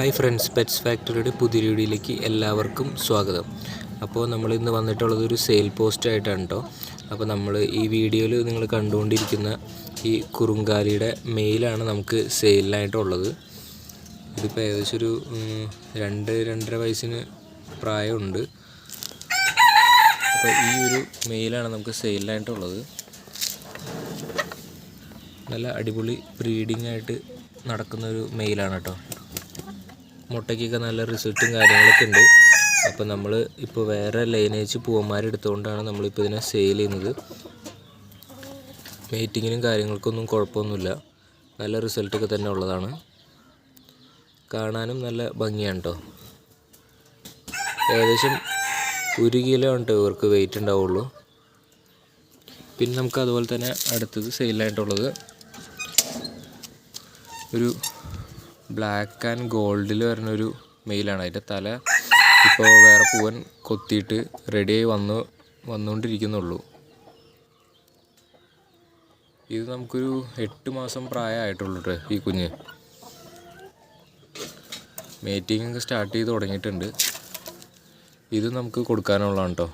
Hi friends, pets ഫാക്ടറിയുടെ പുതിയ വീഡിയോയിലേക്ക് എല്ലാവർക്കും സ്വാഗതം. അപ്പോൾ നമ്മൾ ഇന്ന് വന്നിട്ടുള്ളത് ഒരു സെയിൽ പോസ്റ്റ് ആയിട്ടാണ് കേട്ടോ. അപ്പോൾ നമ്മൾ ഈ വീഡിയോയിൽ നിങ്ങൾ കണ്ടുകൊണ്ടിരിക്കുന്ന ഈ കുറുങ്കാലിയുടെ മെയിലാണ് നമുക്ക് സെയിലിനായിട്ടുള്ളത്. ഇതിപ്പോൾ ഏകദേശം ഒരു 2-2.5 വയസ്സിന് പ്രായമുണ്ട്. അപ്പോൾ ഈ ഒരു മെയിലാണ് നമുക്ക് സെയിലിനായിട്ടുള്ളത്. നല്ല അടിപൊളി ബ്രീഡിംഗ് ആയിട്ട് നടക്കുന്നൊരു മെയിലാണ് കേട്ടോ. മുട്ടയ്ക്കൊക്കെ നല്ല റിസൾട്ടും കാര്യങ്ങളൊക്കെ ഉണ്ട്. അപ്പോൾ നമ്മൾ ഇപ്പോൾ വേറെ ലൈനേജ് പൂവന്മാരെടുത്തുകൊണ്ടാണ് നമ്മളിപ്പോൾ ഇതിനെ സെയിൽ ചെയ്യുന്നത്. മീറ്റിങ്ങിനും കാര്യങ്ങൾക്കൊന്നും കുഴപ്പമൊന്നുമില്ല, നല്ല റിസൾട്ടൊക്കെ തന്നെ ഉള്ളതാണ്. കാണാനും നല്ല ഭംഗിയാണ് കേട്ടോ. ഏകദേശം 1 കിലോ ഉണ്ട് ഇവർക്ക് വെയിറ്റ് ഉണ്ടാവുള്ളൂ. പിന്നെ നമുക്ക് അതുപോലെ തന്നെ അടുത്തത് സെയിലായിട്ടുള്ളത് ഒരു ബ്ലാക്ക് ആൻഡ് ഗോൾഡിൽ വരുന്നൊരു മെയിലാണ്. അതിൻ്റെ തല ഇപ്പോൾ വേറെ പൂവൻ കൊത്തിയിട്ട് റെഡിയായി വന്നുകൊണ്ടിരിക്കുന്നുള്ളൂ. ഇത് നമുക്കൊരു 8 മാസം പ്രായമായിട്ടുള്ളൂ കേട്ടോ. ഈ കുഞ്ഞ് മീറ്റിംഗ് സ്റ്റാർട്ട് ചെയ്ത് തുടങ്ങിയിട്ടുണ്ട്. ഇത് നമുക്ക് കൊടുക്കാനുള്ളതാണ് കേട്ടോ.